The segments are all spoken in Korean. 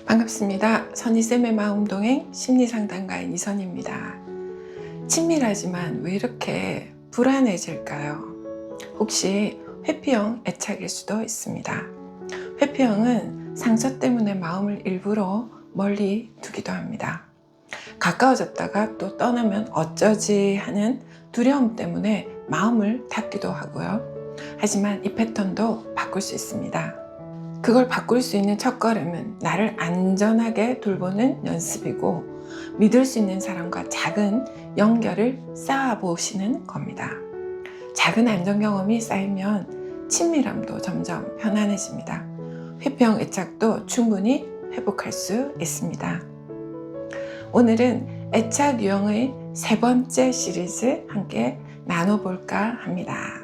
반갑습니다. 선희쌤의 마음동행 심리상담가인 이선희입니다. 친밀하지만 왜 이렇게 불안해질까요? 혹시 회피형 애착일 수도 있습니다. 회피형은 상처 때문에 마음을 일부러 멀리 두기도 합니다. 가까워졌다가 또 떠나면 어쩌지 하는 두려움 때문에 마음을 닫기도 하고요. 하지만 이 패턴도 바꿀 수 있습니다. 그걸 바꿀 수 있는 첫걸음은 나를 안전하게 돌보는 연습이고, 믿을 수 있는 사람과 작은 연결을 쌓아보시는 겁니다. 작은 안전 경험이 쌓이면 친밀함도 점점 편안해집니다. 회피형 애착도 충분히 회복할 수 있습니다. 오늘은 애착 유형의 세 번째 시리즈 함께 나눠볼까 합니다.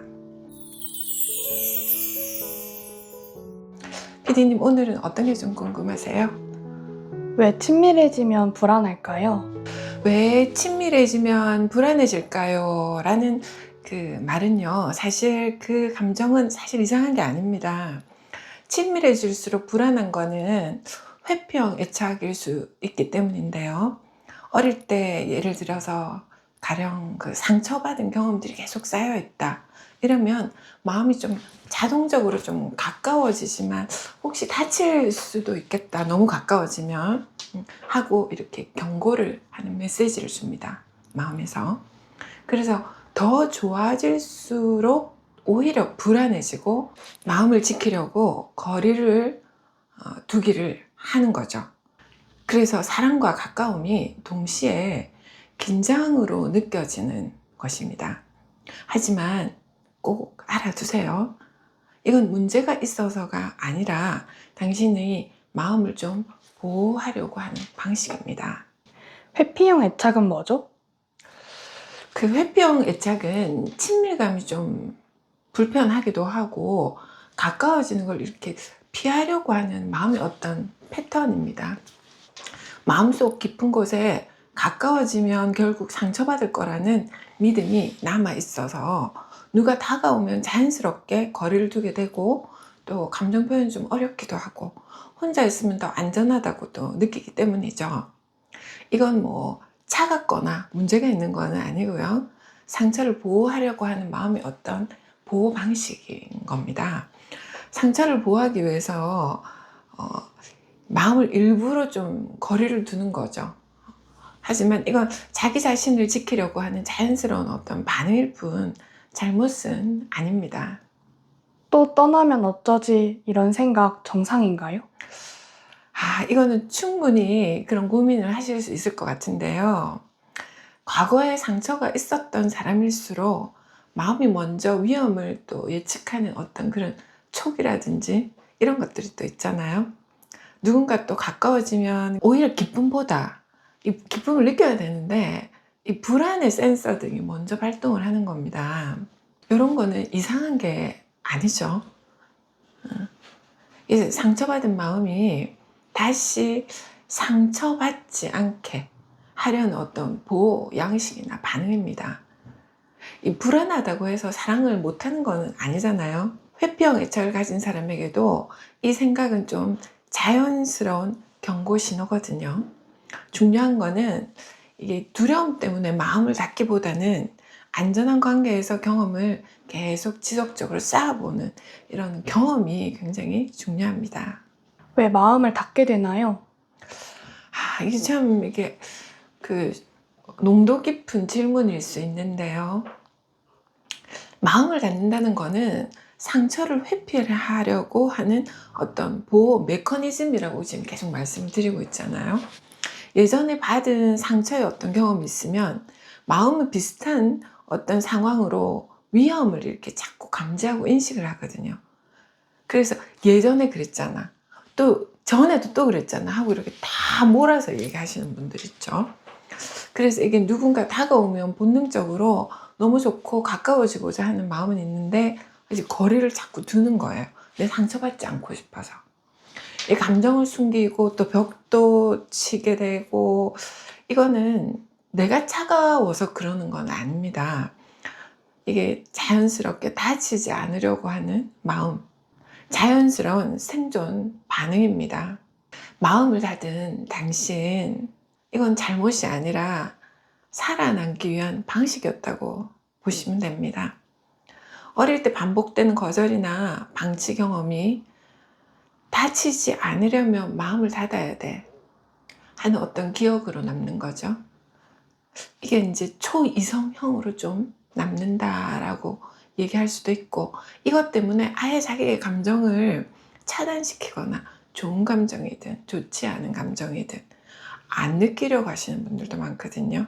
PD님, 오늘은 어떤 게 좀 궁금하세요? 왜 친밀해지면 불안할까요? 왜 친밀해지면 불안해질까요? 라는 그 말은요, 사실 그 감정은 사실 이상한 게 아닙니다. 친밀해질수록 불안한 거는 회피형 애착일 수 있기 때문인데요. 어릴 때 예를 들어서 가령 그 상처받은 경험들이 계속 쌓여 있다, 이러면 마음이 좀 자동적으로 좀 가까워지지만 혹시 다칠 수도 있겠다, 너무 가까워지면 하고 이렇게 경고를 하는 메시지를 줍니다, 마음에서. 그래서 더 좋아질수록 오히려 불안해지고 마음을 지키려고 거리를 두기를 하는 거죠. 그래서 사랑과 가까움이 동시에 긴장으로 느껴지는 것입니다. 하지만 꼭 알아두세요. 이건 문제가 있어서가 아니라 당신의 마음을 좀 보호하려고 하는 방식입니다. 회피형 애착은 뭐죠? 그 회피형 애착은 친밀감이 좀 불편하기도 하고 가까워지는 걸 이렇게 피하려고 하는 마음의 어떤 패턴입니다. 마음속 깊은 곳에 가까워지면 결국 상처받을 거라는 믿음이 남아 있어서 누가 다가오면 자연스럽게 거리를 두게 되고, 또 감정 표현이 좀 어렵기도 하고 혼자 있으면 더 안전하다고도 느끼기 때문이죠. 이건 뭐 차갑거나 문제가 있는 건 아니고요, 상처를 보호하려고 하는 마음의 어떤 보호 방식인 겁니다. 상처를 보호하기 위해서 마음을 일부러 좀 거리를 두는 거죠. 하지만 이건 자기 자신을 지키려고 하는 자연스러운 어떤 반응일 뿐 잘못은 아닙니다. 또 떠나면 어쩌지 이런 생각 정상인가요? 이거는 충분히 그런 고민을 하실 수 있을 것 같은데요. 과거에 상처가 있었던 사람일수록 마음이 먼저 위험을 또 예측하는 어떤 그런 촉이라든지 이런 것들이 또 있잖아요. 누군가 또 가까워지면 오히려 기쁨보다 이 기쁨을 느껴야 되는데 이 불안의 센서 등이 먼저 발동을 하는 겁니다. 이런 거는 이상한 게 아니죠. 이제 상처받은 마음이 다시 상처받지 않게 하려는 어떤 보호 양식이나 반응입니다. 이 불안하다고 해서 사랑을 못하는 거는 아니잖아요. 회피형 애착을 가진 사람에게도 이 생각은 좀 자연스러운 경고 신호거든요. 중요한 거는 이게 두려움 때문에 마음을 닫기보다는 안전한 관계에서 경험을 계속 지속적으로 쌓아보는 이런 경험이 굉장히 중요합니다. 왜 마음을 닫게 되나요? 이게 참 이게 그 농도 깊은 질문일 수 있는데요. 마음을 닫는다는 거는 상처를 회피하려고 하는 어떤 보호 메커니즘이라고 지금 계속 말씀드리고 있잖아요. 예전에 받은 상처의 어떤 경험이 있으면 마음은 비슷한 어떤 상황으로 위험을 이렇게 자꾸 감지하고 인식을 하거든요. 그래서 예전에 그랬잖아, 또 전에도 또 그랬잖아 하고 이렇게 다 몰아서 얘기하시는 분들 있죠. 그래서 이게 누군가 다가오면 본능적으로 너무 좋고 가까워지고자 하는 마음은 있는데 이제 거리를 자꾸 두는 거예요. 내 상처받지 않고 싶어서. 이 감정을 숨기고 또 벽도 치게 되고, 이거는 내가 차가워서 그러는 건 아닙니다. 이게 자연스럽게 다치지 않으려고 하는 마음, 자연스러운 생존 반응입니다. 마음을 닫은 당신, 이건 잘못이 아니라 살아남기 위한 방식이었다고 보시면 됩니다. 어릴 때 반복되는 거절이나 방치 경험이 다치지 않으려면 마음을 닫아야 돼 하는 어떤 기억으로 남는 거죠. 이게 이제 초이성형으로 좀 남는다라고 얘기할 수도 있고, 이것 때문에 아예 자기의 감정을 차단시키거나 좋은 감정이든 좋지 않은 감정이든 안 느끼려고 하시는 분들도 많거든요.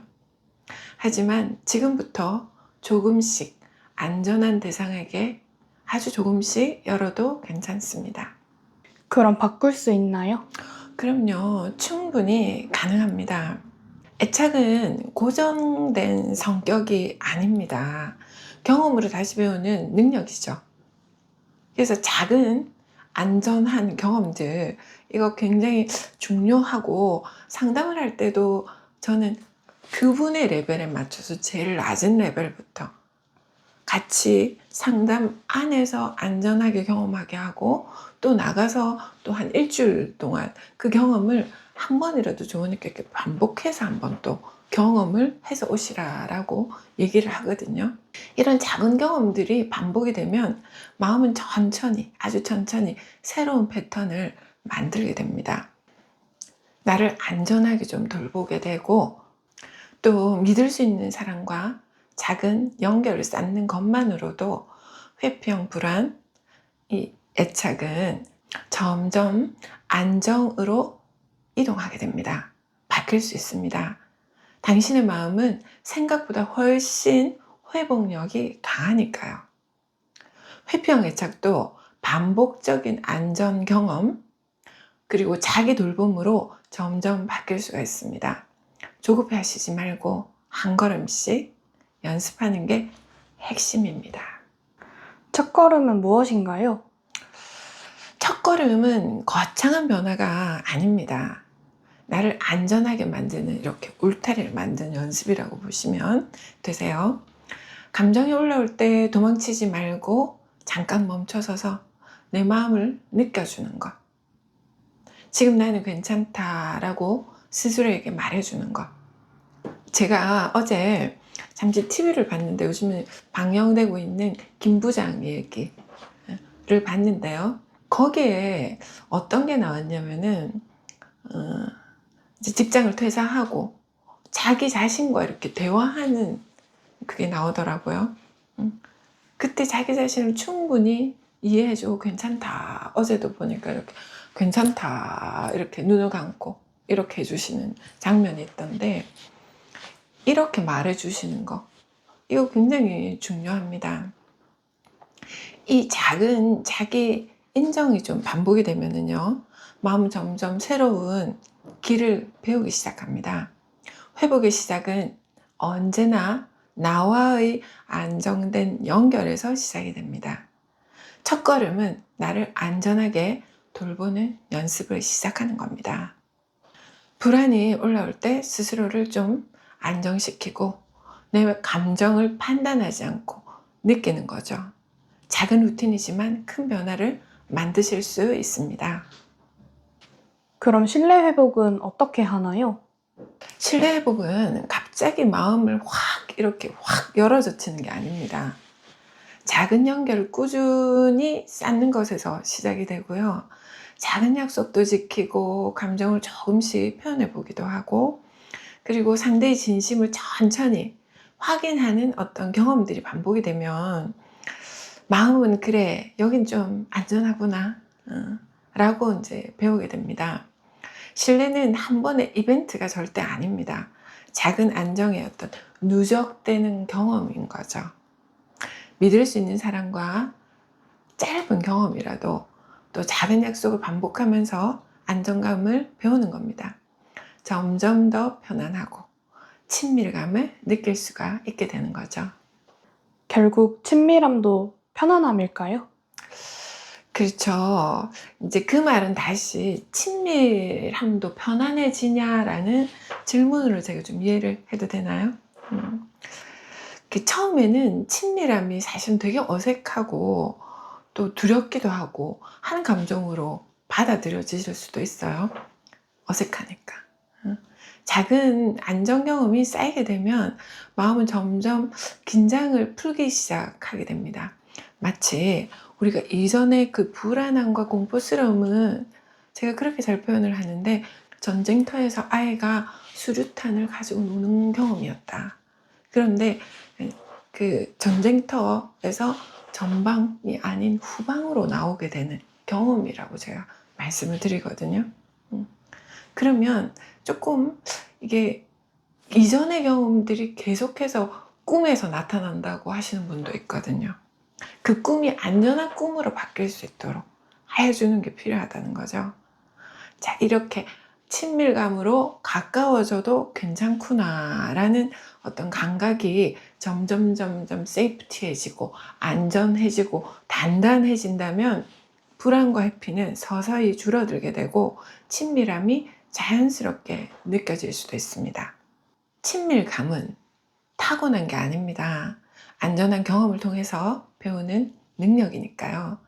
하지만 지금부터 조금씩 안전한 대상에게 아주 조금씩 열어도 괜찮습니다. 그럼 바꿀 수 있나요? 그럼요, 충분히 가능합니다. 애착은 고정된 성격이 아닙니다. 경험으로 다시 배우는 능력이죠. 그래서 작은 안전한 경험들, 이거 굉장히 중요하고, 상담을 할 때도 저는 그분의 레벨에 맞춰서 제일 낮은 레벨부터 같이 상담 안에서 안전하게 경험하게 하고, 또 나가서 또 한 일주일 동안 그 경험을 한 번이라도 좋으니까 이렇게 반복해서 한 번 또 경험을 해서 오시라라고 얘기를 하거든요. 이런 작은 경험들이 반복이 되면 마음은 천천히, 아주 천천히 새로운 패턴을 만들게 됩니다. 나를 안전하게 좀 돌보게 되고, 또 믿을 수 있는 사람과 작은 연결을 쌓는 것만으로도 회피형 불안, 이 애착은 점점 안정으로 이동하게 됩니다. 바뀔 수 있습니다. 당신의 마음은 생각보다 훨씬 회복력이 강하니까요. 회피형 애착도 반복적인 안전 경험, 그리고 자기 돌봄으로 점점 바뀔 수가 있습니다. 조급해 하시지 말고 한 걸음씩 연습하는 게 핵심입니다. 첫걸음은 무엇인가요? 첫걸음은 거창한 변화가 아닙니다. 나를 안전하게 만드는, 이렇게 울타리를 만드는 연습이라고 보시면 되세요. 감정이 올라올 때 도망치지 말고 잠깐 멈춰서서 내 마음을 느껴주는 것. 지금 나는 괜찮다라고 스스로에게 말해주는 것. 제가 어제 잠시 TV를 봤는데, 요즘에 방영되고 있는 김부장 얘기를 봤는데요. 거기에 어떤 게 나왔냐면은, 이제 직장을 퇴사하고 자기 자신과 이렇게 대화하는 그게 나오더라고요. 그때 자기 자신을 충분히 이해해주고 괜찮다. 어제도 보니까 이렇게 괜찮다. 이렇게 눈을 감고 이렇게 해주시는 장면이 있던데, 이렇게 말해주시는 거, 이거 굉장히 중요합니다. 이 작은 자기 인정이 좀 반복이 되면은요, 마음은 점점 새로운 길을 배우기 시작합니다. 회복의 시작은 언제나 나와의 안정된 연결에서 시작이 됩니다. 첫 걸음은 나를 안전하게 돌보는 연습을 시작하는 겁니다. 불안이 올라올 때 스스로를 좀 안정시키고 내 감정을 판단하지 않고 느끼는 거죠. 작은 루틴이지만 큰 변화를 만드실 수 있습니다. 그럼 신뢰 회복은 어떻게 하나요? 신뢰 회복은 갑자기 마음을 이렇게 확 열어젖히는 게 아닙니다. 작은 연결을 꾸준히 쌓는 것에서 시작이 되고요. 작은 약속도 지키고 감정을 조금씩 표현해 보기도 하고, 그리고 상대의 진심을 천천히 확인하는 어떤 경험들이 반복이 되면 마음은 그래, 여긴 좀 안전하구나 라고 이제 배우게 됩니다. 신뢰는 한 번의 이벤트가 절대 아닙니다. 작은 안정의 어떤 누적되는 경험인 거죠. 믿을 수 있는 사람과 짧은 경험이라도 또 작은 약속을 반복하면서 안정감을 배우는 겁니다. 점점 더 편안하고 친밀감을 느낄 수가 있게 되는 거죠. 결국 친밀함도 편안함일까요? 그렇죠. 이제 그 말은 다시 친밀함도 편안해지냐라는 질문으로 제가 좀 이해를 해도 되나요? 처음에는 친밀함이 사실은 되게 어색하고 또 두렵기도 하고 하는 감정으로 받아들여지실 수도 있어요. 어색하니까. 작은 안정 경험이 쌓이게 되면 마음은 점점 긴장을 풀기 시작하게 됩니다. 마치 우리가 이전에 그 불안함과 공포스러움은 제가 그렇게 잘 표현을 하는데 전쟁터에서 아이가 수류탄을 가지고 노는 경험이었다. 그런데 그 전쟁터에서 전방이 아닌 후방으로 나오게 되는 경험이라고 제가 말씀을 드리거든요. 그러면 조금 이게 이전의 경험들이 계속해서 꿈에서 나타난다고 하시는 분도 있거든요. 그 꿈이 안전한 꿈으로 바뀔 수 있도록 해주는 게 필요하다는 거죠. 자, 이렇게 친밀감으로 가까워져도 괜찮구나라는 어떤 감각이 점점 세이프티해지고 안전해지고 단단해진다면 불안과 회피는 서서히 줄어들게 되고 친밀함이 자연스럽게 느껴질 수도 있습니다. 친밀감은 타고난 게 아닙니다. 안전한 경험을 통해서 배우는 능력이니까요.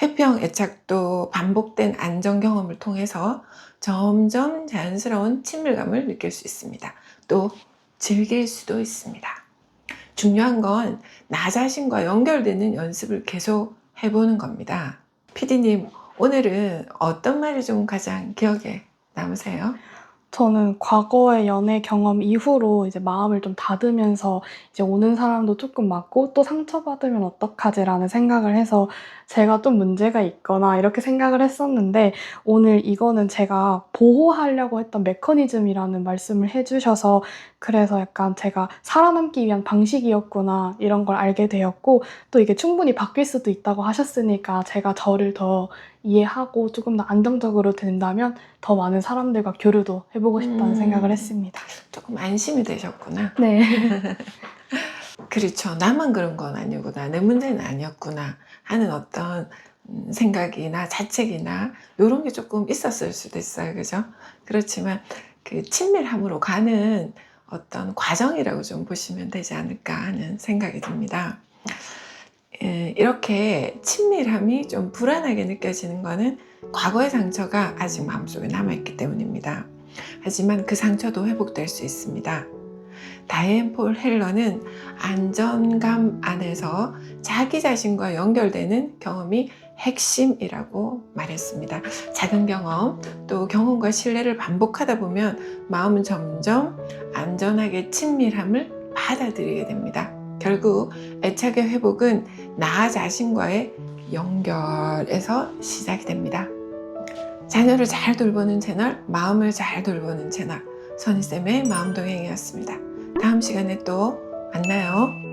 회피형 애착도 반복된 안전 경험을 통해서 점점 자연스러운 친밀감을 느낄 수 있습니다. 또 즐길 수도 있습니다. 중요한 건 나 자신과 연결되는 연습을 계속 해보는 겁니다. PD님, 오늘은 어떤 말이 좀 가장 기억에 남으세요? 저는 과거의 연애 경험 이후로 이제 마음을 좀 닫으면서 이제 오는 사람도 조금 맞고 또 상처받으면 어떡하지라는 생각을 해서 제가 좀 문제가 있거나 이렇게 생각을 했었는데 오늘 이거는 제가 보호하려고 했던 메커니즘이라는 말씀을 해주셔서 그래서 약간 제가 살아남기 위한 방식이었구나 이런 걸 알게 되었고 또 이게 충분히 바뀔 수도 있다고 하셨으니까 제가 저를 더 이해하고 조금 더 안정적으로 된다면 더 많은 사람들과 교류도 해보고 싶다는 생각을 했습니다. 조금 안심이 되셨구나. 네. 그렇죠. 나만 그런 건 아니구나. 내 문제는 아니었구나 하는 어떤 생각이나 자책이나 이런 게 조금 있었을 수도 있어요. 그죠? 그렇지만 그 친밀함으로 가는 어떤 과정이라고 좀 보시면 되지 않을까 하는 생각이 듭니다. 이렇게 친밀함이 좀 불안하게 느껴지는 것은 과거의 상처가 아직 마음속에 남아있기 때문입니다. 하지만 그 상처도 회복될 수 있습니다. 다이앤 폴 헬러는 안전감 안에서 자기 자신과 연결되는 경험이 핵심이라고 말했습니다. 작은 경험, 또 경험과 신뢰를 반복하다 보면 마음은 점점 안전하게 친밀함을 받아들이게 됩니다. 결국 애착의 회복은 나 자신과의 연결에서 시작이 됩니다. 자녀를 잘 돌보는 채널, 마음을 잘 돌보는 채널, 선희쌤의 마음동행이었습니다. 다음 시간에 또 만나요.